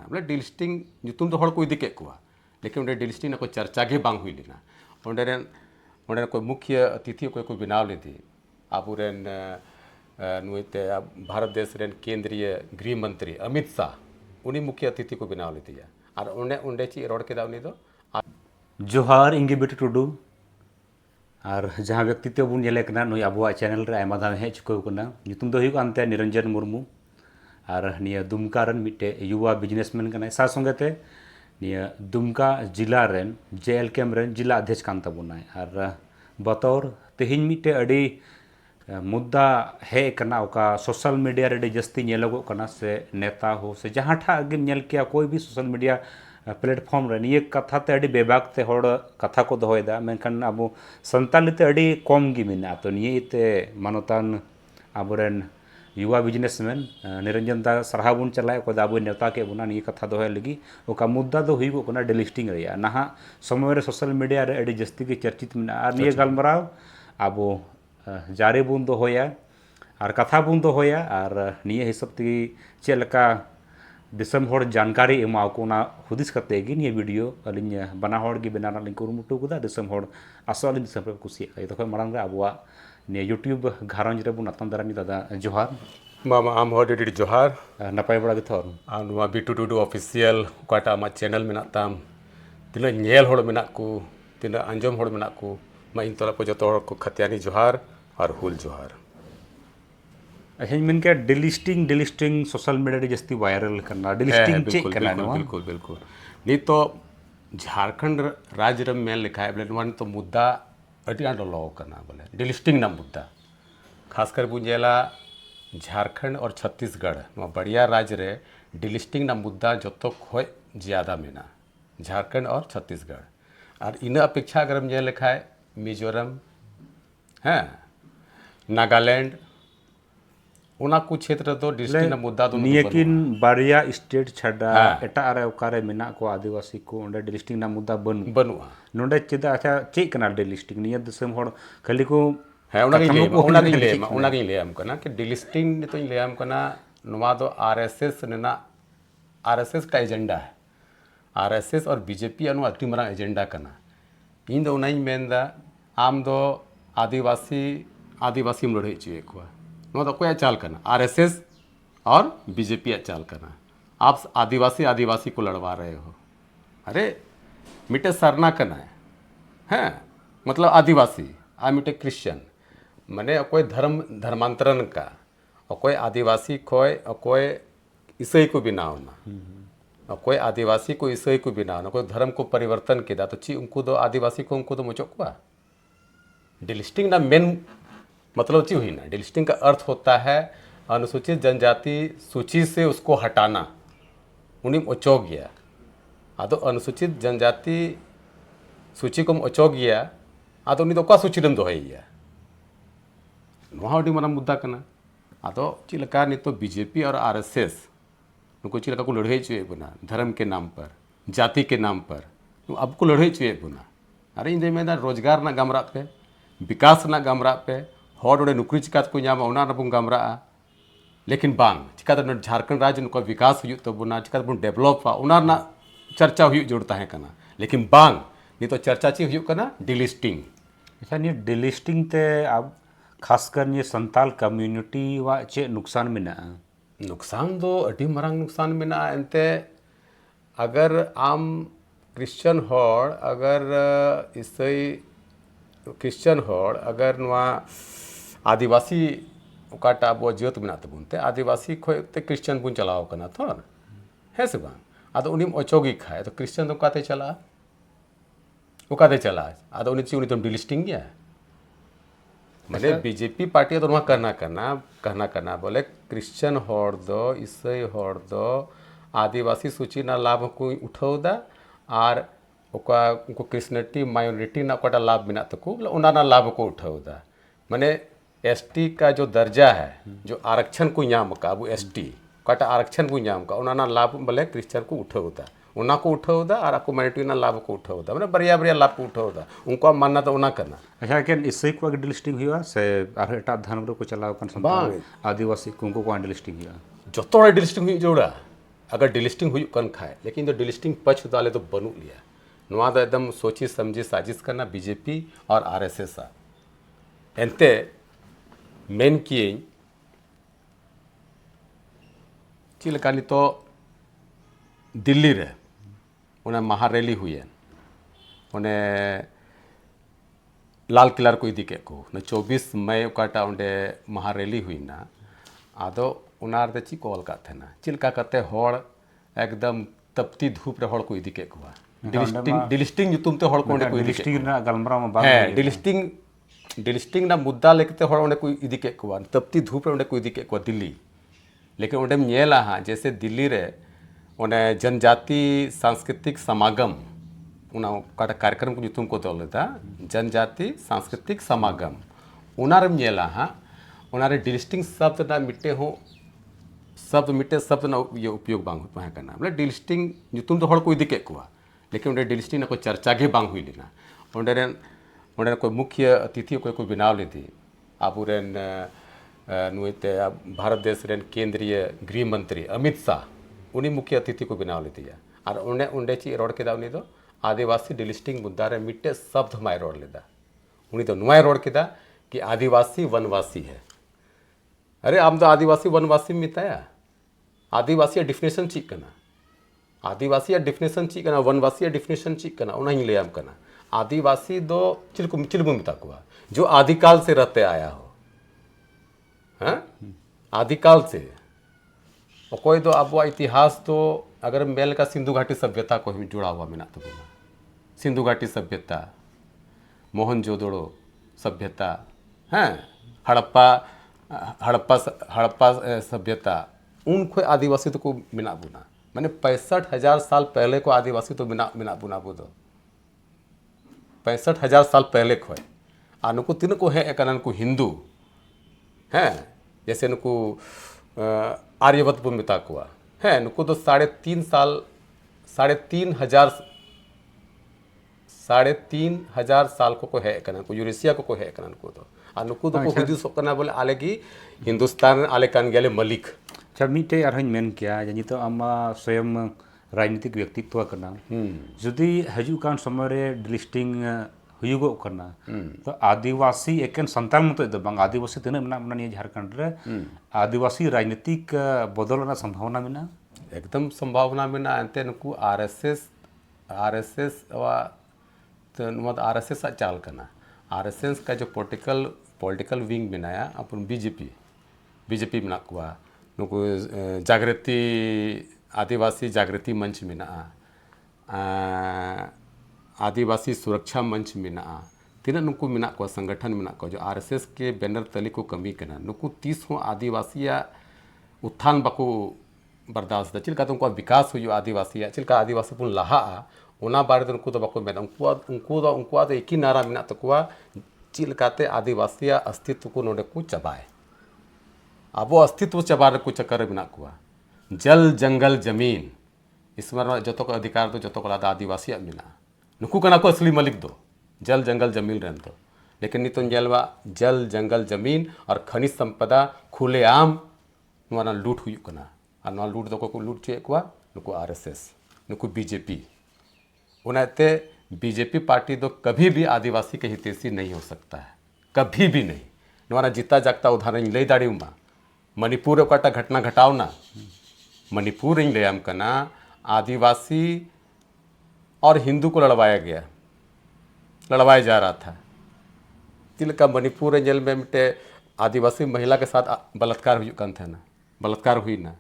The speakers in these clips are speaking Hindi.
बोले डिलिस्टिंग ᱧᱩᱛᱩᱢ ᱫᱚ ᱦᱚᱲ ᱠᱚ ᱤᱫᱤ ᱠᱮᱫ ᱠᱚᱣᱟ लेकिन उन्हें डिलिस्टिंग कोई चर्चा गे बांग हुई लेना उन्हें कोई मुख्य अतिथि कोई बनाव लेती आबुरेन नुते भारत देश रेन केंद्रीय गृह मंत्री अमित शाह उन्हीं मुख्य अतिथि को बनाव लेती है और उन्हें ची रोड के दावनी दो जोहार इंगे बेटी टुडू और जहाँ व्यक्तित्व बन जेले कना नुई आबुआ चैनल रे आयमा धाम हेज चुको कना ᱧᱩᱛᱩᱢ दो हुई कानते निरंजन मुर्मू और निया दुमका रन मिटे युवा बिजनेसमैन कना सा संगते निया दुमका जिला रेन JLKM रेन जिला अध्यक्ष कान तबुनाय और बतौर तेहिन मिटे अड़ी मुद्दा है कना ओका सोशल मीडिया रे जस्ती नेलोगो कना से नेता हो से जहाँ ठा अगे नेल किया कोई भी सोशल मीडिया प्लेटफॉर्म रे ये कथा ते अड़ी बेबाक ते होड़ कथा को दोहोयदा मेनखान अब संताली ते अड़ी कम गी मेना तो निये ते मानोतान आबोरेन युवा बिजनेसमैन निरंजन दा सरहा बुन चलाए को दाबो नेता के बुना निये कथा दोहे लगी ओका मुद्दा दो हुई को ना डिलिस्टिंग रे नहा समय रे सोशल मीडिया रे अड़ी जस्ती के चर्चित मेना और निये गलमराव आबो जारे बुन दोहोया और कथा बुन दोहोया और निये हिसाब ती चेलका दिसम होड़ जानकारी एमा को ना हुदिस करते गी निये वीडियो अलिन बना होड़ गी बनाना लिंक कुरुमुटु गुदा दिसम होड़ असली दिसम रे कुसी आई तो मारंग रे आबुआ ने यूट्यूब घारंज रे बुन अतन दरानी दादा जोहार मामा आम होड़ डिडी जोहार नपाय बड़ा गथर नुआ बिटू टुडू ऑफिशियल काटा मा चैनल मेना ताम तिना नेल होड़ मेना को तिना अंजम होड़ मेना को मा इन तोला को जतो होड़ को खतियानी जोहार और हुल जोहार हेन मिन के डिलिस्टिंग सोशल मीडिया रे जस्ती वायरल करना डिलिस्टिंग चेक करना बिल्कुल बिल्कुल नहीं तो झारखंड राज्य रे मेल लिखा है बोले तो मुद्दा अटी आंडो लो करना बोले डिलिस्टिंग ना मुद्दा खासकर बुझेला झारखंड और छत्तीसगढ़ बढ़िया राज्य रे डिलिस्टिंग ना मुद्दा जतो खोय ज़्यादा मेना झारखंड और छत्तीसगढ़ और इन अपेक्षा अगर हम ये लिखा है मिजोरम हैं नागालैंड उना को क्षेत्र तो डिस्ट्रिक्ट ना मुद्दा तो नियकिन बारिया स्टेट छड़ा एटा अरे ओकारे मेना को आदिवासी को ओंडे डिलिस्टिंग ना मुद्दा बनुआ नोंडे चेदा अच्छा चेक कना डिलिस्टिंग निया दिसम होड़ खाली को है उना गे ले हम कना कि डिलिस्टिंग तो ले हम कना नोवा दो RSS नेना RSS का एजेंडा है RSS और BJP अनु अति मरा एजेंडा कना इन दो नहीं मेंदा आम दो आदिवासी लड़े चे को तो कोई चाल करना RSS और BJP चाल करना आप आदिवासी को लड़वा रहे हो अरे मिटे सरना करना है मतलब आदिवासी आ मिटे क्रिश्चियन मने कोई धर्मांतरण का और कोई आदिवासी कोई ईसाई को भी ना होना और कोई आदिवासी को ईसाई को भी ना होना कोई धर्म को परिवर्तन किया तो ची उनको तो आदिवासी को उनको तो मुचोकवा डिलिस्टिंग ना मेन मतलब ची हुई ना डिलिस्टिंग का अर्थ होता है अनुसूचित जनजाति सूची से उसको हटाना उन्हें ओचोक गया आदो अनुसूचित जनजाति सूची को ओचोक गया आदो उन्हें तो का सूची दम दोहे गया वहाँ मना मुद्दा करना आदो चिलका नहीं तो BJP और RSS उनको चिलका को लड़ाई चुए बुना धर्म के नाम पर जाति के नाम पर अब को लड़ाई चुए बुना अरे इन में रोजगार ना गमरा पे विकास ना गमरा पे हॉट ओडे नुकरी चिकात को नाम ओना बन गमरा लेकिन बांग चिकात झारखंड राज्य नुका विकास हुई तो बुना चिकात बुन डेवलप ओना ना चर्चा हुई जोड़ता है कना लेकिन बांग नहीं तो चर्चा ची हुई कना डिलिस्टिंग अच्छा ये डिलिस्टिंग ते अब खासकर ये संताल कम्युनिटी वा चे नुकसान मेना नुकसान दो अटी मरांग नुकसान मेना एंते अगर आम क्रिश्चियन हॉर अगर ईसाई क्रिश्चियन हॉर अगर नुआ आदिवासी ओकाटा बो जियोत मेना तबुनते आदिवासी खोते क्रिश्चियन बुन चलाओ कना थोर है से बांग आदो उनिम ओचोगी खाए तो क्रिश्चियन तो काते चला आदो उनि ची उनि तो डिलिस्टिंग गया मतलब BJP पार्टी तो वहाँ कहना बोले क्रिश्चियन हॉर दो ईसाई हॉर दो आदिवासी सूची ना लाभ को उठाओ दा और उनको क्रिश्चियनिटी माइनॉरिटी ना कोटा लाभ बिना तको उना ना लाभ को उठाओ दा माने ST का जो दर्जा है जो आरक्षण को नाम का वो ST कोटा आरक्षण को नाम का उना ना लाभ बोले क्रिश्चियन को उठाओ दा उना को उठाओ दा और आपको माइनॉरिटी ना लाभ को उठाओ दा मैंने बढ़िया लाभ को उठाओ दा उनको मानना तो उना करना अच्छा क्या इससे को डिलिस्टिंग हुआ से आर एटा धर्म को चलाओ कन संताल आदिवासी को डिलिस्टिंग हुआ जो डिलिस्टिंग हुई जोड़ा अगर डिलिस्टिंग हुई कन खाए लेकिन जो डिलिस्टिंग पक्ष दाले तो बनू लिया नवा दा एकदम सोची समझी साजिश करना बीजेपी और आरएसएस एनते मेन किए चिलका तो दिल्ली रे उन्हें महारैली हुई है उन्हें लाल किला को इदी के को न 24 मई काटा उन्हें महारैली हुई ना आदो उनार दे ची कॉल का थे ना चिलका करते होड़ एकदम तपती धूप रे होड़ को इदी के को डिलिस्टिंग तुम तो होड़ को उन्हें कोई डिलिस्टिंग ना गलमरा में बात है डिलिस्टिंग ना मुद्दा लेके होड़ उन्हें कोई इदी के को तपती धूप रे उन्हें कोई इदी के को दिल्ली लेकिन उन्हें नेला हाँ जैसे दिल्ली रे उन्हें जनजाति सांस्कृतिक समागम उना काटा कार्यक्रम को तुम को तोल था जनजाति सांस्कृतिक समागम उनार नेला हाँ उनारे डिलिस्टिंग शब्द ना मिटे हो शब्द मिटे शब्द ना ये उपयोग बांग होता है करना मतलब डिलिस्टिंग तुम तो हड़ कोई दिक्कत हुआ लेकिन उन्हें डिलिस्टिंग ना कोई चर्चा के बांग हुई लेना उन्हें कोई मुख्य अतिथि कोई बनाव लेती आप उरेन नुते भारत देश रेन केंद्रीय गृह मंत्री अमित शाह उन्हीं मुख्य अतिथि को बनाव लेती है और उन्हें ची रोड के उन्हीं तो आदिवासी डिलिस्टिंग मुद्दा रे मिट्टे शब्द माय रोड लेदा उन्हीं तो नुआय रोड के कि आदिवासी वनवासी है अरे आम तो आदिवासी वनवासी मिताया आदिवासी डिफिनेशन चीक करना आदिवासी डिफिनेशन चीक करना वनवासी डिफिनेशन चीक करना उन्हें ले आम करना आदिवासी दो चिलबू मिता कुआ जो आदिकाल से रहते आया हो हाँ आदिकाल से कोई तो अब इतिहास तो अगर मेल का सिंधु घाटी सभ्यता को ही जुड़ा हुआ मिना तो बोला सिंधु घाटी सभ्यता मोहनजोदड़ो सभ्यता हैं हड़प्पा सभ्यता उनको आदिवासी तो को मिना बुना मैंने 65,000 साल पहले को आदिवासी तो मिना बुना बुदो 65,000 साल पहले को है अनुको तीन को है एक को हिंदू हैं जैसे नुको आर्यवत मिता कुआ है नुको तो 3,500 साल को है कना को यूरेशिया को है कना को तो और नुको तो को हुदिस कना बोले आले की हिंदुस्तान आले कान गेले मलिक अच्छा मिटे आरहन मेन किया जानी तो आमा स्वयं राजनीतिक व्यक्तित्व करना जुदी हजू कान समय रे डिलिस्टिंग हुयुगो करना तो आदिवासी एकेन संतान मत दो बांग आदिवासी तिना मेना मेना निया झारखंड रे आदिवासी राजनीतिक बदल ना संभावना मेना एकदम संभावना मेना अंते नुको आरएसएस वा तो नुवा आरएसएस चाल करना आरएसएस का जो पॉलिटिकल विंग बनाया अपन बीजेपी मेना कुआ नुको जागृति आदिवासी जागृति मंच मेना आदिवासी सुरक्षा मंच मेना तीना नुकु मेना को संगठन मेना को जो आरएसएस के बैनर तले को कमी करना नुकु 30 हो आदिवासी उत्थान बाको बर्दाश्त चिलका तो उनको विकास हुई आदिवासी चिलका आदिवासी पुन लहा उना बारे उनको तो बाको मेना उनको तो एक ही नारा मेना तकुआ चिलकाते आदिवासी अस्तित्व को नोडे को चबाए अब वो अस्तित्व चबारे को चक्कर मेना कुआ जल जंगल जमीन इसमें जो को अधिकार तो जो को आदिवासी मेना नुकू कना को असली मलिक दो जल जंगल जमीन रहन दो लेकिन नितुन जलवा जल जंगल जमीन और खनिज संपदा खुलेआम नुआ लूट हुई कना और नुआ लूट दो को लूट चे कुआ नुकू आरएसएस नुकू बीजेपी उन्हें बीजेपी पार्टी तो कभी भी आदिवासी के हितैषी नहीं हो सकता है कभी भी नहीं नुआ जीता जागता उदाहरण ले दाड़ी उमा मणिपुर काटा घटना घटाओ ना मणिपुर ले आम कना आदिवासी और हिंदू को लड़वाया जा रहा था तिल का मणिपुर जेल में मिटे आदिवासी महिला के साथ बलात्कार हुई कन था ना बलात्कार हुई ना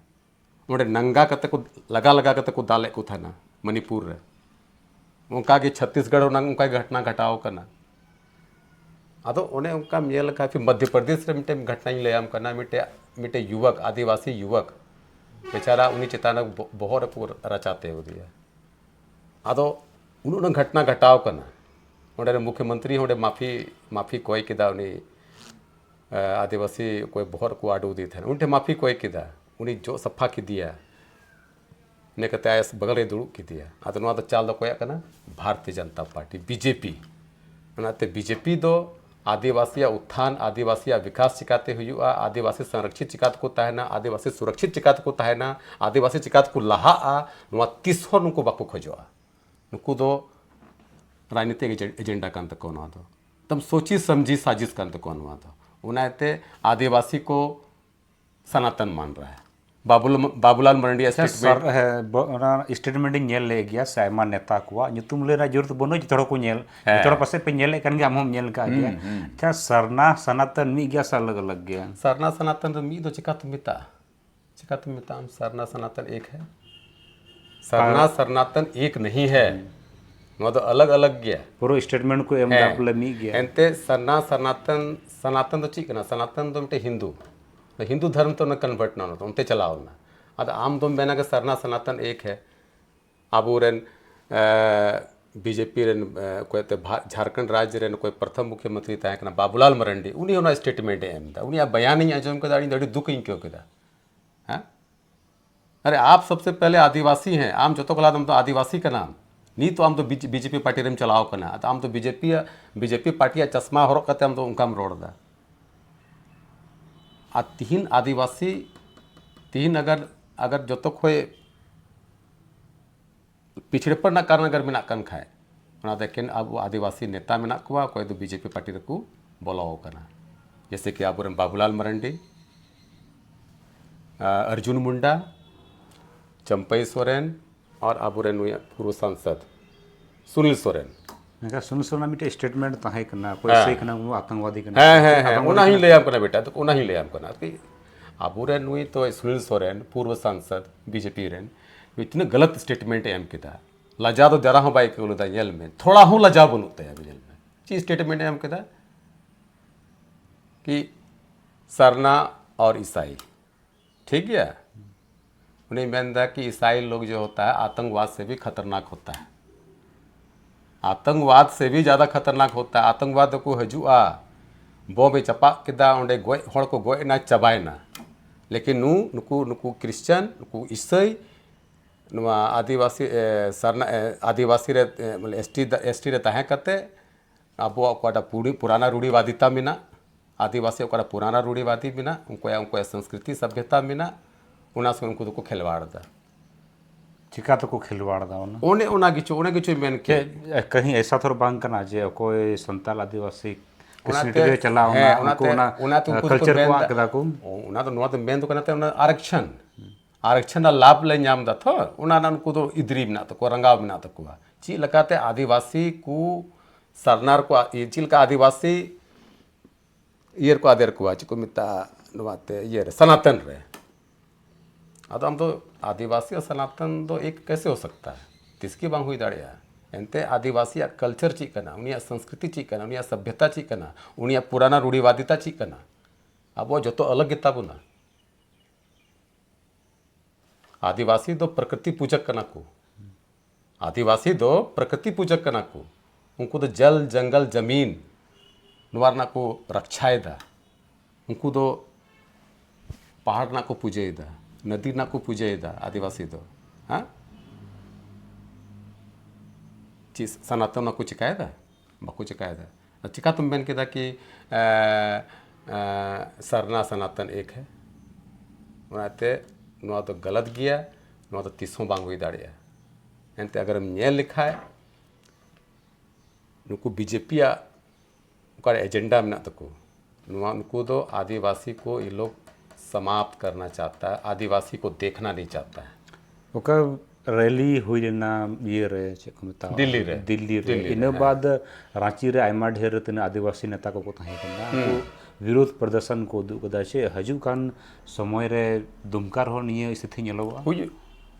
उन्हें नंगा कते को लगा कते को दाले को था ना मणिपुर रे उनका कि छत्तीसगढ़ उनका घटना घटाओ करना अदो उन्हें उनका मेल का फिर मध्य प्रदेश रे मिटे घटना ले आम करना मिटे युवक आदिवासी युवक बेचारा उन्हीं चेताना बहुत रचाते हो दिया अदो उन्होंने घटना घटाव करना उन्हें मुख्यमंत्री उन्हें माफ़ी कोई किदा उन्हें आदिवासी कोई बहुत को आडू दी थे उन्हें माफ़ी कोई किदा उन्हें जो सफा की दिया ने कहते आयस बगल दुड़ूब की दिया अदो तो चाल दो कोया करना Bharatiya Janata party BJP BJP दो आदिवासी उत्थान आदिवासी विकास चिकाते हुआ आदिवासी संरक्षित चिकात को तहना आदिवासी सुरक्षित चिकात को तहना आदिवासी चिकात को लहा तीसों नुकु बाको खोजा नुकु दो राजनीतिक एजेंडा कान तको नवा दो तम सोची समझी साजिश कान तको नवा दो उनाते आदिवासी को सनातन मान रहा है बाबूलाल मरंडी स्टेटमेंट नेल ले गया साइमा नेता को nyutum लेना जरूरत बनो जितरो को नेल जितरो पासे पे नेल kan gam हम नेल का गया क्या सरना सनातन मी गया साल अलग गया सरना सनातन तो मी दो चिकात मिता हम सरना सनातन एक है सरना सनातन एक नहीं है वो तो अलग अलग गया पूरा स्टेटमेंट को एम दापले मी गया एंते सरना सनातन तो ठीक ना सनातन तो मिटे हिंदू धर्म तो न कन्वर्ट ना तो उनते चलाओ ना अब आम तुम बेना के सरना सनातन एक है अब रेन बीजेपी रेन कोई झारखंड राज्य रेन कोई प्रथम मुख्यमंत्री तहकना बाबूलाल मरंडी उन्हीं उन्हें स्टेटमेंट एम था उन्हीं बयान नहीं आजम कदा अड़ी दुख ही क्यों कदा हाँ अरे आप सबसे पहले आदिवासी हैं आम जो तो कला हम तो आदिवासी का नाम नहीं तो हम तो बीजेपी पार्टी रेम चलाओ करना तो हम तो बीजेपी पार्टी चश्मा हरक करते हम तो उनका हम रोड दा आ तीन आदिवासी तीन अगर जो तो खोए पिछड़ेपन ना कारण अगर मेना कन खाए ना देखें अब आदिवासी नेता मेना को कोई तो बीजेपी पार्टी रे को बोलाओ करना जैसे कि अब बाबूलाल मरंडी अर्जुन मुंडा चंपई सोरेन और अब पूर्व सांसद सुनील सोरेन सुन सुना मिटे स्टेटमेंट ताहे करना कोई से करना वो आतंकवादी करना है उना ही ले आम करना बेटा तो उना ही ले आम करना कि आबू रेन नुई तो सुनील सोरेन पूर्व सांसद बीजेपी रेन इतने गलत स्टेटमेंट एम किदा लजा तो जरा हो बाई के जेल में थोड़ा हूँ लजा बनते हैं जेल में चीज स्टेटमेंट एम किदा कि सरना और ईसाई ठीक है उन्हें मेनदा कि ईसाई लोग जो होता है आतंकवाद से भी खतरनाक होता है आतंकवाद से भी ज़्यादा खतरनाक होता है आतंकवाद को हजूआ बॉम्बे चपा किदा उन्हें गोय हड़ को गोय ना चबाए ना लेकिन नुकु क्रिश्चियन नुकु ईसाई आदिवासी सरना आदिवासी रे एसटी रे तहें करते अब पुराना रूढ़िवादिता मिना आदिवासी पुराना रूढ़िवादी मिना उनको संस्कृति सभ्यता मिना उना से उनको तो खिलवाड़ दा चिका तो को खिलवाड़ दा उन्हें किचु मेन के कहीं ऐसा थोड़ा बांग करना जे कोई संताल आदिवासी किसी चला कल्चर को आकदा को तो मेन तो करना आरक्षण लाभ ले नाम दा थो उनको तो इधरी मिना तो को रंगाव मिना तो को ची लकाते आदिवासी को सरनार को चिल का आदिवासी ईयर को आदेर को को मिता नवाते ये सनातन रे अब हम तो आदिवासी और सनातन तो एक कैसे हो सकता है किसकी बांग हुई दाड़िया एनते आदिवासी कल्चर ची करना उनिया संस्कृति ची करना उनिया सभ्यता ची करना उनिया पुराना रूढ़िवादिता ची करना अब वो जो तो अलग किताबू ना आदिवासी दो प्रकृति पूजक करना को आदिवासी दो प्रकृति पूजक करना को उनको तो जल जंगल जमीन नुवारना को रक्षाए दा उनको दो पहाड़ ना को पूजे दा नदी ना को पूजे दा आदिवासी दो हाँ चीज सनातन ना को चिकाए दा बाको चिकाए दा चिका तुम बन के दा कि सरना सनातन एक है उनाते नुआ तो गलत गया नुआ तो तीसों बांग हुई दाड़िया एनते अगर हम नेल लिखा है नुको बीजेपी का एजेंडा में ना तको नुआ नुको तो आदिवासी को ये लोग समाप्त करना चाहता है आदिवासी को देखना नहीं चाहता है ओका रैली हुई लेना ये रे चेक मता दिल्ली रे इन बाद रांची रे आयमा ढेर तने आदिवासी नेता को ताहे कना विरोध प्रदर्शन को दुगदा छे हजू कान समय रे दुमकार हो निये स्थिति नेलोगा हुई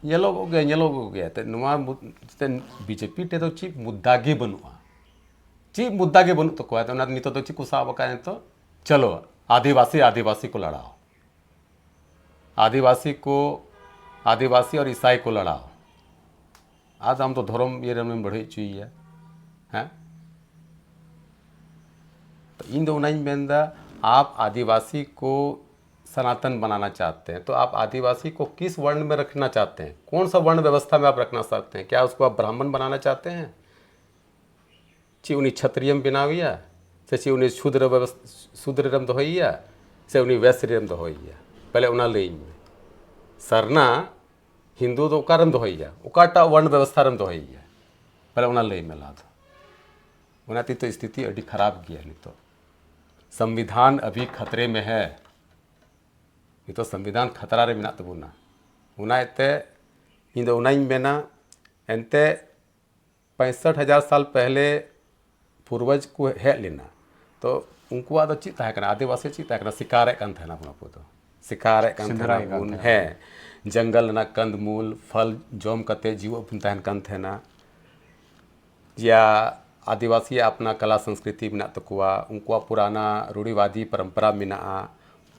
येलो गया ते नुआ बीजेपी टे तो ची मुद्दा गे बनुआ ची मुद्दा गे बनु तो को तो ना नितो तो ची को साब का तो चलो आदिवासी को लड़ाओ आदिवासी और ईसाई को लड़ाओ आज हम तो धर्म ये में बढ़े चाहिए हैं तो इन दो नहीं बेंदा आप आदिवासी को सनातन बनाना चाहते हैं तो आप आदिवासी को किस वर्ण में रखना चाहते हैं कौन सा वर्ण व्यवस्था में आप रखना चाहते हैं क्या उसको आप ब्राह्मण बनाना चाहते हैं ची उन्हीं क्षत्रियम बनाविया से ची उन्हें शूद्र रम दोहैया से उन्हें वैश्य रम दोहैया पहले उना लई में सरना हिंदू तो ओकारम दोहैया ओकाटा वर्ण व्यवस्था रम दोहैया पहले उना लई में ला दो उनाती तो स्थिति अभी खराब गया नहीं तो संविधान अभी खतरे में है नहीं तो संविधान खतरा रे मिना तबुना उनाते इन दो उनाई मेना एंते 65,000 साल पहले पूर्वज को हेज लेना तो उनको दो चीज तहकना आदिवासी चीज तहकना शिकारे कान थे ना को तो शिकारे कान थे उन है जंगल ना कंदमूल फल जोम कते जीव अपन तहन कान थे ना या आदिवासी अपना कला संस्कृति मिना तकुआ उनको पुराना रूढ़िवादी परंपरा मिना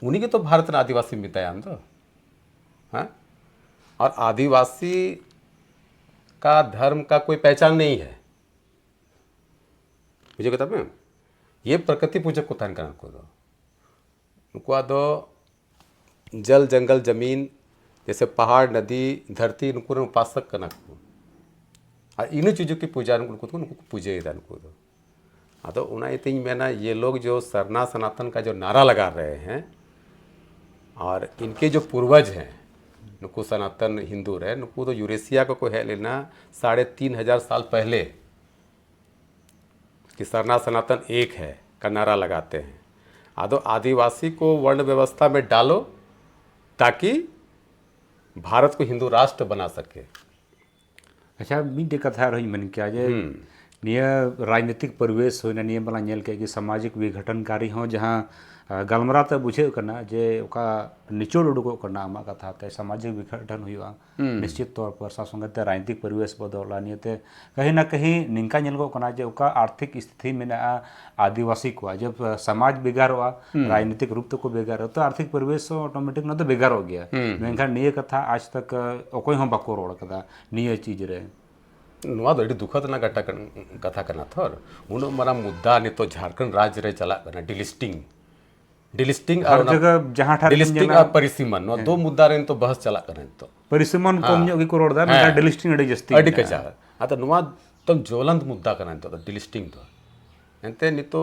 उन्हीं के तो भारत ना आदिवासी मिताया तो हाँ और आदिवासी का धर्म का कोई पहचान नहीं है मुझे कहता मैं ये प्रकृति पूजक को तहन करना को दो उनको दो जल जंगल जमीन जैसे पहाड़ नदी धरती उनको उपासक करना को और इन चीज़ों की पूजा उनको पूजे उनको दो तो उन्हें तीन मैंने ये लोग जो सरना सनातन का जो नारा लगा रहे हैं और इनके जो पूर्वज हैं नुकु सनातन हिंदू रहे नुकु तो यूरेशिया को है लेना 3,500 साल पहले कि सरना सनातन एक है का नारा लगाते हैं आदो आदिवासी को वर्ण व्यवस्था में डालो ताकि भारत को हिंदू राष्ट्र बना सके अच्छा मिट्टे कथा रही मन क्या जे निया राजनीतिक परिवेश होना निया बला नेल के कि सामाजिक विघटनकारी हो जहाँ गलमराते बुझे करना जे ओका निचोड़ उडुको करना आमा कथा ते सामाजिक विघटन हुआ निश्चित तौर पर संगते राजनीतिक परिवेश बदला नियते कहीं ना कहीं निंका नेल को करना जे ओका आर्थिक स्थिति में आदिवासी को जब समाज बिगाड़वा राजनीतिक रूप को बिगाड़ तो आर्थिक परिवेश ऑटोमेटिक न तो बिगाड़ हो गया मेनखान निये कथा आज तक ओकोई हम बाको रोड कदा निये चीज रे नुआ दो दुखद ना कथा करना थर उन मरा मुद्दा ने तो झारखंड राज्य रे चला करना डिलिस्टिंग हर जगह जहां ठार डिलिस्टिंग और परिसीमन नो दो मुद्दा रे तो बहस चला करन तो परिसीमन कम जो की कोरोड दा मेरा डिलिस्टिंग अडी जस्ती अडी के जा आता नुआ तुम ज्वलंत मुद्दा करन तो डिलिस्टिंग तो एंते नि तो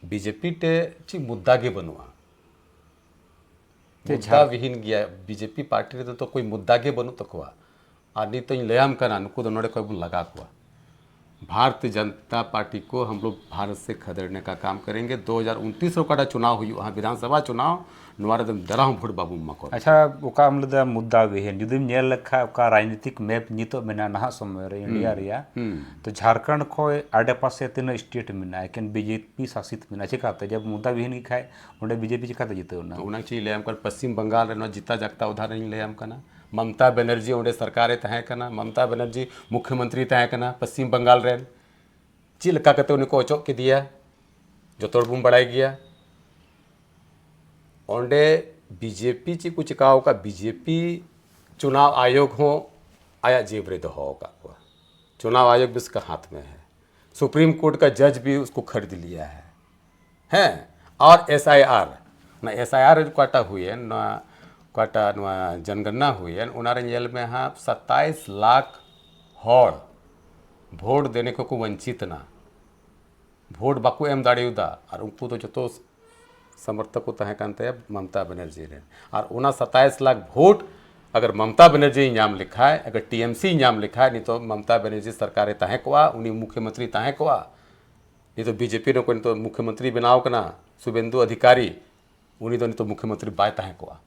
बीजेपी टे ची मुद्दा के बनुआ मुद्दा विहीन गया बीजेपी पार्टी रे तो कोई मुद्दा के बनु तकवा आदि तो लयाम करना नुको तो नोड़े कोई लगा हुआ भारतीय जनता पार्टी को हम लोग भारत से खदेड़ने का काम करेंगे 2029 का चुनाव हुई वहाँ विधानसभा चुनाव नुआरे दरा भोट बाबू मको अच्छा ओका हमले मुद्दा विहीन जुदी नेल लखा ओका राजनीतिक मैप नितो मेना नहा समय रे इंडिया रिया तो झारखंड को आडे पासे तीन स्टेट मेना लेकिन बीजेपी शासित मेना चिकाते जब मुद्दा विहीन की खाए उन्हें बीजेपी चिकाते जीते ना उना चीज ले कर पश्चिम बंगाल रे जीता जागता उदाहरण ले करना ममता बनर्जी उन्हें सरकारें तय करना ममता बनर्जी मुख्यमंत्री तय करना पश्चिम बंगाल रे ची लका कहते उन्हें को ओचो के दिया जो तोड़बुम बढ़ाई गया ओंडे बीजेपी ची कुछ कहा का बीजेपी चुनाव आयोग हो आया जेबरे तो होगा चुनाव आयोग भी उसका हाथ में है सुप्रीम कोर्ट का जज भी उसको खरीद लिया है और SIR ना SIR काटा हुई है ना काटा जनगणना हुई है उनारे जेल में हाँ 27 लाख हॉड़ वोट देने को वंचित ना वोट बाकू एम दाड़ेदा और उनको तो जो समर्थक को तह कानते ममता बनर्जी रे और उना 27 लाख वोट अगर ममता बनर्जी नाम लिखा है अगर TMC नाम लिखा है नहीं तो ममता बनर्जी सरकारें तह कोआ उन्हीं मुख्यमंत्री तह कोआ नहीं तो बीजेपी ने कोई तो मुख्यमंत्री बनाओ कना शुभेंदु अधिकारी उन्हीं तो नहीं तो मुख्यमंत्री बाय तह कोआ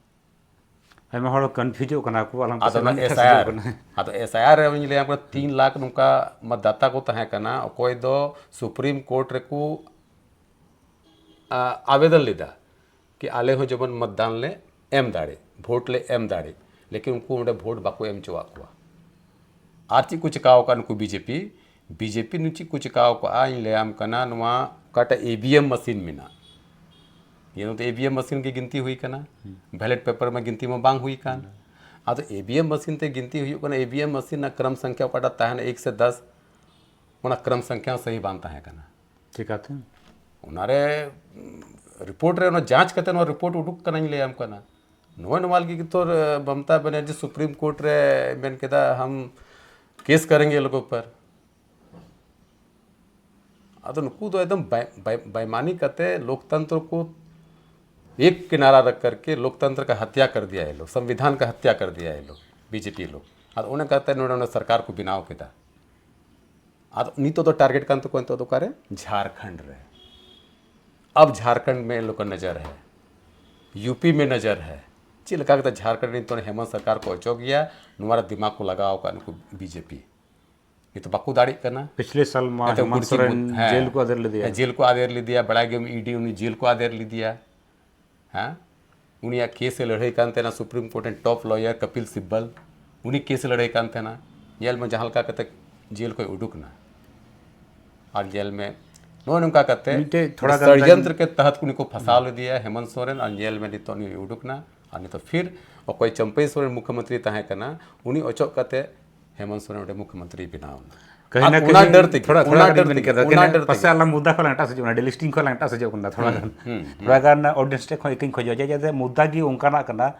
हमें हड़ कंफ्यूज कना को अलम तो SIR ले हम 3 लाख नुका मतदाता को तह कना कोई दो सुप्रीम कोर्ट रे को आवेदन लेदा कि आले हो जबन मतदान ले एम दाड़े वोट ले एम दाड़े लेकिन उनको उन्हें वोट बाको एम चुआ हुआ आर्ची कुछ काव का उनको बीजेपी नुची कुछ काव को आई ले आम कना नुआ काटा EVM मशीन मिना ये तो EVM मशीन की गिनती हुई कना बैलेट पेपर में गिनती में बांग हुई कान तो EVM मशीन ते गिनती हुई कना EVM मशीन ना क्रम संख्या काटा तहन 1 से 10 उना क्रम संख्या सही बांधता है कना ठीक आते उनारे रिपोर्ट रे उना जांच करते ना रिपोर्ट उडुक कना ले हम कना नो नवाल की तो ममता बनर्जी सुप्रीम कोर्ट रे मेन केदा हम केस करेंगे लोगों पर अदो नुकु तो एकदम बेईमानी करते लोकतंत्र को एक किनारा रख करके लोकतंत्र का हत्या कर दिया है लोग, संविधान का हत्या कर दिया है लोग बीजेपी लोग। और उन्हें कहते हैं उन्होंने सरकार को बिनाव किया। अब नहीं तो टारगेट का तो कौन तो करे झारखंड रहे। अब झारखंड में लोग का नज़र है, यूपी में नज़र है। चिल का झारखंड नहीं तो हेमंत सरकार को अचो गया हमारा दिमाग को लगाओ का बीजेपी ये तो बाकू दाड़ी करना। पिछले साल में हेमंत सोरेन जेल को आदेर ले दिया, जेल को आदेर ले दिया, बड़ा गेम ईडी उन्हें जेल को आदेर ले दिया। हाँ उन्हें केस लड़ाई कानते ना supreme court and top lawyer Kapil Sibal उन्हीं केस लड़ाई कानते ना जेल में जहाँ का कहते जेल को उडुकना और जेल में नोका कहते थोड़ा षड्यंत्र के तहत उनको फंसा ले दिया हेमंत सोरेन और जेल में नहीं तो नहीं उडुकना और नहीं तो फिर और कोई चंपई सोरेन मुख्यमंत्री तहे करना उन्हीं अचोक कहते हेमंत सोरेन मुख्यमंत्री बनाओ कहीं ना कहीं डरते थोड़ा डर पासे आला मुद्दा को लांटा सजो ना डिलिस्टिंग को लांटा सजो करना थोड़ा गान ऑडियंस टे को इकिन खोजो जे मुद्दा की उनकाना करना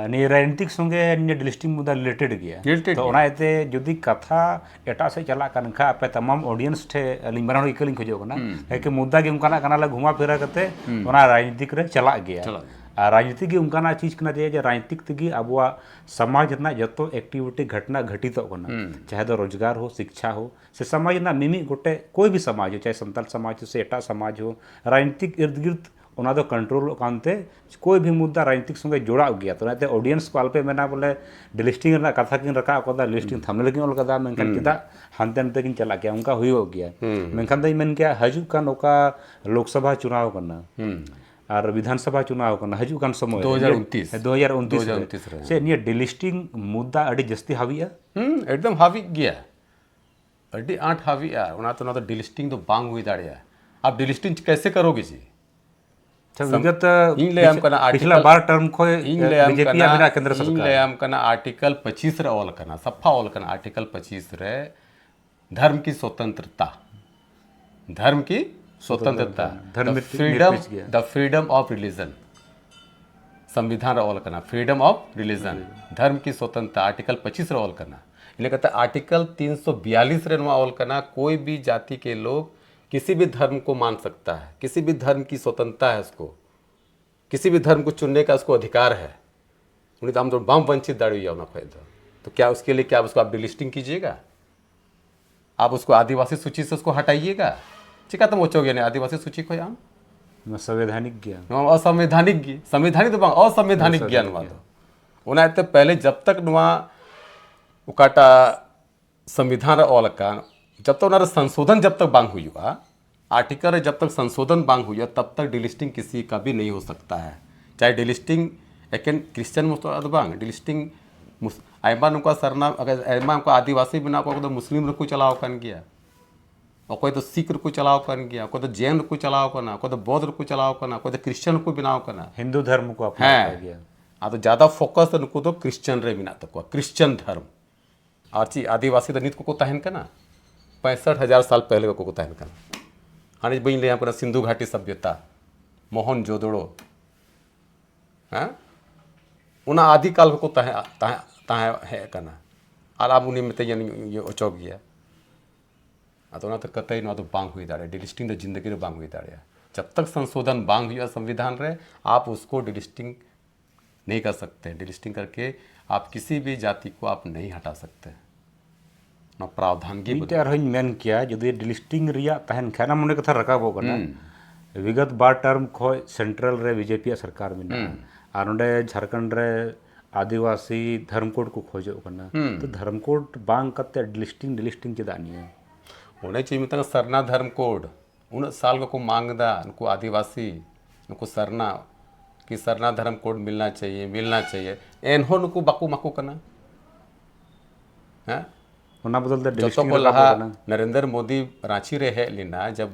ने राजनीतिक संगे ने डिलिस्टिंग मुद्दा रिलेटेड गया तो ओना एते जदी कथा एटा से चला कान खा पे तमाम ऑडियंस टे अलिंग मरानो इकिन खोजो करना के मुद्दा की उनकाना करना ला घुमा फिरा करते ओना राजनीतिक रे चला गया। राजनीति की उनका चीज करना चाहिए राजनीतिक तेगी अब समाज जो एक्टिविटी घटना घटित चाहे तो रोजगार हो शिक्षा हो से समाज मिमी गोटे कोई भी समाज हो चाहे संताल समाज हो से एटा समाज हो राजनीतिक इर्द गिर्द ओना दो कंट्रोल कानते कोई भी मुद्दा राजनीतिक संगे जोड़ा गया तो ऑडियंस को अल्पे मेना बोले डिलिस्टिंग कथा किन रखा लिस्टिंग थमले किन ओलकदा मेनखान चेदा हानते नाते किन चला गया उनका हुई गया मेनखान दई मेन गया हजू कान ओका लोकसभा चुनाव करना और विधानसभा चुनाव करना हजू कान समय 2029 से निया डिलिस्टिंग मुद्दा अड़ी जस्ती हाविया एकदम हावी गया अड़ी आठ हाविया उना तो ना तो डिलिस्टिंग तो बांग हुई दाड़िया। आप डिलिस्टिंग कैसे करोगे जी विगत इंग्ले हम करना पिछला बार टर्म को बीजेपी बिना केंद्र सरकार इंग्ले हम करना आर्टिकल 25 रे ऑल करना सफा ऑल करना आर्टिकल 25 रे धर्म की स्वतंत्रता धर्म की स्वतंत्रता द फ्रीडम ऑफ रिलीजन संविधान ऑल करना फ्रीडम ऑफ रिलीजन धर्म की स्वतंत्रता आर्टिकल 25 ऑल करना इन्हें कहता है आर्टिकल 342 रे ऑल करना कोई भी जाति के लोग किसी भी धर्म को मान सकता है किसी भी धर्म की स्वतंत्रता है उसको किसी भी धर्म को चुनने का उसको अधिकार है उन्हें तो हम तो बम वंचित दाड़ी ना फायदा तो क्या उसके लिए क्या उसको आप डिलिस्टिंग कीजिएगा आप उसको आदिवासी सूची से उसको हटाइएगा चिका तो मोचो गया नहीं आदिवासी सूची को यहाँ संवैधानिक ज्ञान असंवैधानिक संवैधानिक तो असंवैधानिक ज्ञान हुआ तो उन्हें पहले जब तक नुआ उकाटा संविधान ऑल का जब तक उन्हें संशोधन जब तक बांग हुई हुआ आर्टिकल जब तक संशोधन बांग हुई तब तक डिलिस्टिंग किसी का भी नहीं हो सकता है चाहे डिलिस्टिंग एक क्रिश्चियन मुस्लिम बांग डिलिस्टिंग आयमान उनका सरना अगर आयमान उनका आदिवासी बिना को तो मुस्लिम को चलाओ कर गया और कोई तो सिख को चलाओ कर गया कोई तो जैन को चलाओ करना कोई तो बौद्ध को चलाओ करना कोई तो क्रिश्चियन को बिनाव करना हिंदू धर्म को अपनाया गया तो ज़्यादा फोकस उनको तो क्रिश्चियन रे बिना तक क्रिश्चियन धर्म और ची आदिवासी तो नित को तहन करना 65,000 साल पहले को तहन करना हाँ बी ले यहाँ सिंधु घाटी सभ्यता मोहन जोदड़ो हाँ उना आदिकाल को तह है करना और अब उन्हें में ये ओचोक गया तो कतई ना तो बांग हुई दाड़े डिलिस्टिंग तो जिंदगी बांग हुई दाड़े जब तक संशोधन बांग हुआ संविधान रहे आप उसको डिलिस्टिंग नहीं कर सकते डिलिस्टिंग करके आप किसी भी जाति को आप नहीं हटा सकते ना प्रावधानगी मेन किया जो डिलिस्टिंग रिया तहन खाना मने कथा रकाबो करना विगत बार टर्म खो सेंट्रल रे बीजेपी सरकार में और नोडे झारखंड रे आदिवासी धर्म कोड को खोजो करना तो धर्म कोड बांग करते डिलिस्टिंग चेदा नहीं होने चाहिए मतलब सरना धर्म कोड उन साल को मांगदा उनको आदिवासी उनको सरना कि सरना धर्म कोड मिलना चाहिए एनहो उनको बाकू माकू करना है बदलते नरेंद्र मोदी रांची रे है लेना जब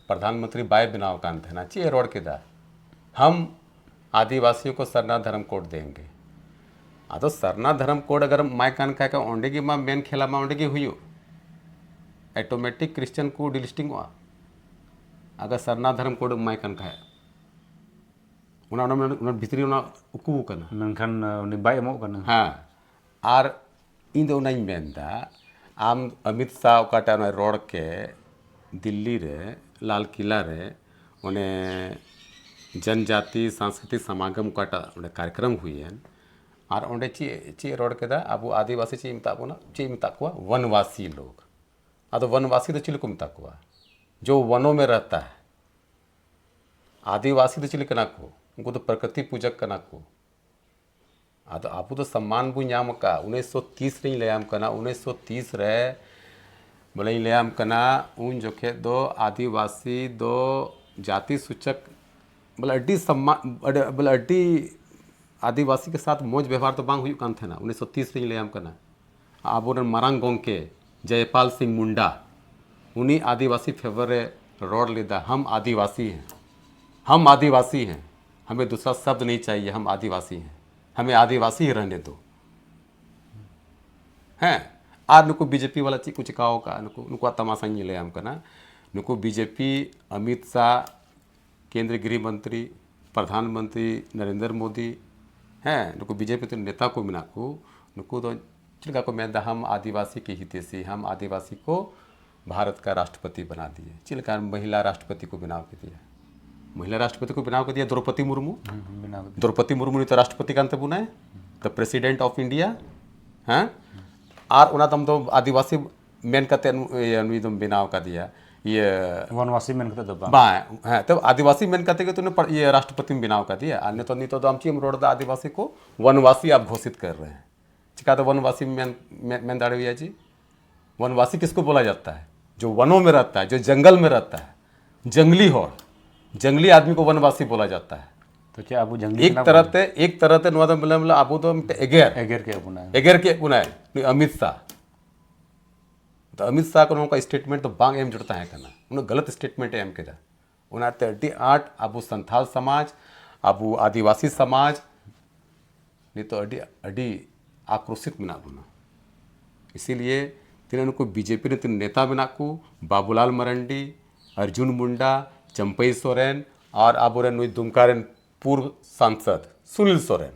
प्रधानमंत्री बाय बिनाव कान थे ना ची रोड के दा हम आदिवासियों को सरना धर्म कोड देंगे तो सरना धर्म कोड अगर माय कान का ओंडे की माँ मेन खेला माँ ओंडे की हुई ऑटोमेटिक क्रिश्चियन को डिलिस्टिंग हुआ अगर सरना धर्म कोड माय कान का है उन्होंने भीतरी उकू करना मेनखान उन्हें बाय एमो करना हाँ और इन दो नहीं मेनदा आम अमित शाह काटा रोड के दिल्ली रे लाल किला रे ओने जनजाति सांस्कृतिक समागम काटा कार्यक्रम हुई है और ओंडे ची रोड के अब आदिवासी ची मता बोना ची मता को वनवासी लोग अदो वनवासी तो चिल को मता को जो वनों में रहता है आदिवासी तो चिल कना को उनको तो प्रकृति पूजक कना को अदो आपू तो सम्मान बु नाम का 1930 रे लेयाम कना 1930 रे बोले लेयाम कना उन जोखे दो आदिवासी दो जाति सूचक बोले अड्डी सम्मान बोले अड्डी आदिवासी के साथ मौज व्यवहार तो बांग हुई कान थे ना 1930 रे लेयाम कना आबो मारांग गोंके जयपाल सिंह मुंडा उन्हीं आदिवासी फेवर रोड लेदा हम आदिवासी हैं, हम आदिवासी हैं, हमें दूसरा शब्द नहीं चाहिए, हम आदिवासी हैं, हमें आदिवासी ही रहने दो हैं। आज नुको बीजेपी वाला ची कुछ कहो का नुको तमाशा ही ले हम कना नुको बीजेपी अमित शाह केंद्रीय गृह मंत्री प्रधानमंत्री नरेंद्र मोदी हैं नुको बीजेपी तो नेता को मिना को नुको तो चिल्का को मैं हम आदिवासी के हितैषी हम आदिवासी को भारत का राष्ट्रपति बना दिए चिल्का महिला राष्ट्रपति को बनाव कर दिया महिला राष्ट्रपति को बनाव कर दिया द्रौपदी मुर्मू ने तो राष्ट्रपति का अंत बुना है द प्रेसिडेंट ऑफ इंडिया हैं और उना तम तो आदिवासी मेन कते एकदम बनाव का दिया ये वनवासी मेन कते दो बा है तो आदिवासी मेन कते के तूने ये राष्ट्रपति में बनाव का दिया अन्य तो नहीं तो हम चीम रोड आदिवासी को वनवासी आप घोषित कर रहे हैं चिका तो वनवासी मेन दाड़े भैया जी वनवासी किसको बोला जाता है जो वनों में रहता है जो जंगल में रहता है जंगली आदमी को वनवासी बोला जाता है तो क्या अबू जंगली एक तरह ते नवा मतलब अबू तो एगेर के पुनाय अमित शाह तो अमित शाह को उनका स्टेटमेंट तो बांग एम जुड़ता है करना उन्हें गलत स्टेटमेंट एम के उन्हें 38 अबू संथाल समाज अबू आदिवासी समाज नहीं तो अडी आक्रोशित बना बुना इसीलिए तीन को बीजेपी ने तीन नेता बना को बाबूलाल मरंडी अर्जुन मुंडा चंपई सोरेन और आबोरेन नुई दुमकारेन पूर्व सांसद सुनील सोरेन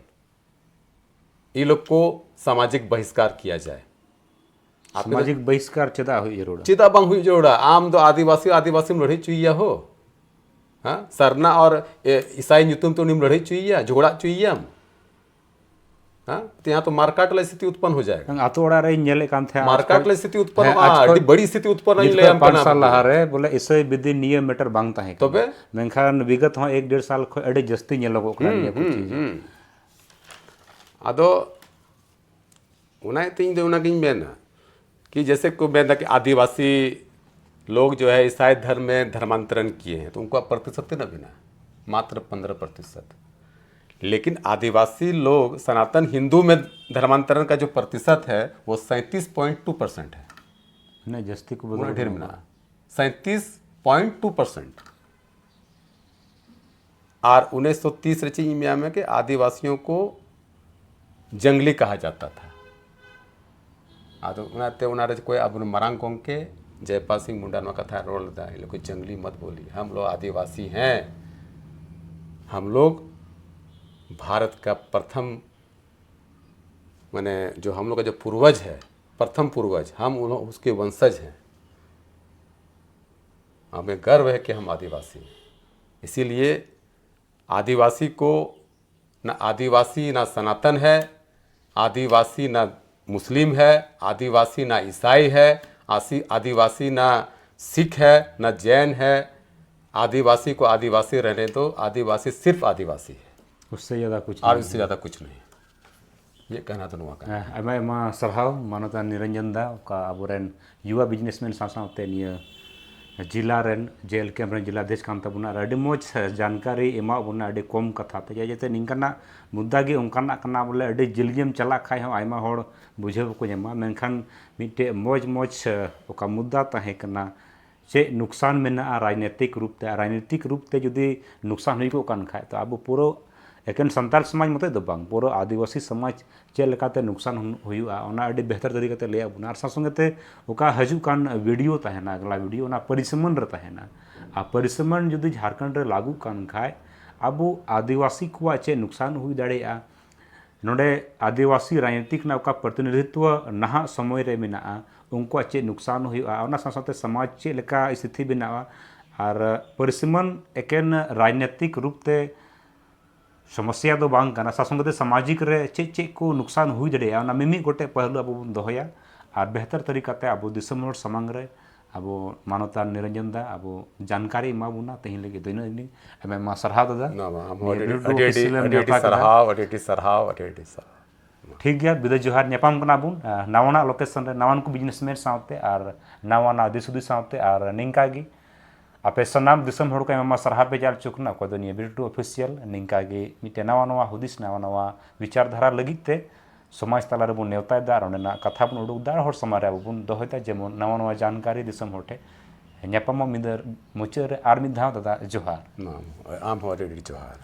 ये लोग को सामाजिक बहिष्कार किया जाए सामाजिक बहिष्कार चेदा हुई जरूर चिता बंग हुई जोड़ा आम तो आदिवासी में लड़ाई चुईया हो हाँ सरना और ईसाई न्यूतम तो निम लड़ाई चुईया झगड़ा चुईया हाँ तो यहाँ तो मारकाट वाली स्थिति उत्पन्न हो जाएगा आतो ओड़ा रे नेले कान थे मारकाट वाली स्थिति उत्पन्न अड़ी बड़ी स्थिति उत्पन्न नहीं ले हम 5 साल लहा रे बोले इसे विधि नियम मीटर बांग ताहे तो बे मेंखान विगत हो 1-1.5 साल खो अड़ी जस्ती नेलोगो कना निया कुछ चीज आदो उनाय तीन दे उना किन बेना कि जैसे को बेना कि आदिवासी लोग जो है ईसाई धर्म में धर्मांतरण किए हैं तो उनको प्रतिशत ना बिना मात्र 15%। लेकिन आदिवासी लोग सनातन हिंदू में धर्मांतरण का जो प्रतिशत है वो 37.2% है नहीं जस्ती को बोल ढेर मिला 37.2%। और 1930 रची मिया में के आदिवासियों को जंगली कहा जाता था आदो उनाते कोई अब मरांग कोंग के जयपाल सिंह मुंडा नो कथा रोल दा ये लोग जंगली मत बोलिए हम लोग आदिवासी हैं हम लोग भारत का प्रथम माने जो हम लोग का जो पूर्वज है प्रथम पूर्वज हम उसके वंशज हैं हमें गर्व है कि हम आदिवासी हैं। इसीलिए आदिवासी को ना सनातन है आदिवासी ना मुस्लिम है आदिवासी ना ईसाई है आदिवासी ना सिख है ना जैन है आदिवासी को आदिवासी रहने दो आदिवासी सिर्फ आदिवासी है उससे ज़्यादा कुछ और इससे ज़्यादा कुछ नहीं ये कहना तो नुआ का आयमा सराव मानता निरंजन दा का अबोरेन युवा बिजनेसमैन साथ निया जिला रेन जेल कैम्प रेन जिलाधीश कान तबुना अड़ी मोज जानकारी एमा बुना अड़ी कम कथा ते जैसे निंकना मुद्दा गे उनकाना कना बोले अड़ी जिलगेम चला खाय हम आयमा होड़ बुझेव को जमा मेनखान मिटे मोज ओका मुद्दा ताहे कना चे नुकसान मेना राजनीतिक रूप ते जुदी नुकसान हुई को कान खाय तो अब पूरा एकेन संताल समाज मत दो बांग पूरा आदिवासी समाज चेलकाते नुकसान हुआ ओना अड़ी बेहतर तरीके ले बुना संगे ओका हजू कान वीडियो तहना अगला वीडियो ओना परिसमन रे तहना आ परिसमन जुदी झारखंड रे लागू कान खाय अब आदिवासी को चे नुकसान हुई दाड़ेया नोडे आदिवासी राजनीतिक ना ओका प्रतिनिधित्व नहा समय रे मेना उनको चे नुकसान हुआ और साथ समाज चे लेका स्थिति बनावा और परिसीमन एकेन राजनीतिक रूप ते समस्या दो बांग करना सासंगते सामाजिक रे चे को नुकसान हुई दड़े ना मिमी गोटे पहलू अब बन दोहया और बेहतर तरीका ते अब दिसम हर समांग रे अब मानवता निरंजन दा अब जानकारी मा बुना तेहिन लगे दोइनो इनी एमे मा सरहा दादा ना हम अडी ठीक गया बिदा जोहार नेपाम कना बुन नावाना लोकेशन रे नावान को बिजनेसमैन सावते और नावाना दिसुदी सावते और निंका गी आपे सनाम दिसम हड़ को एमा सरहा पे जाल चुकना को दुनिया बिरटू ऑफिशियल निंका गी मिटे नावा नवा हुदिस नावा विचारधारा लगित ते समाज तला रे बुन नेवता दा और कथा बुन उडुक दा हर समाज रे बुन दोहता जेमन नावा जानकारी दिसम होटे नेपाम मिदर मुचार आर मिद धाव दादा जोहार ना आम हो अडी जोहार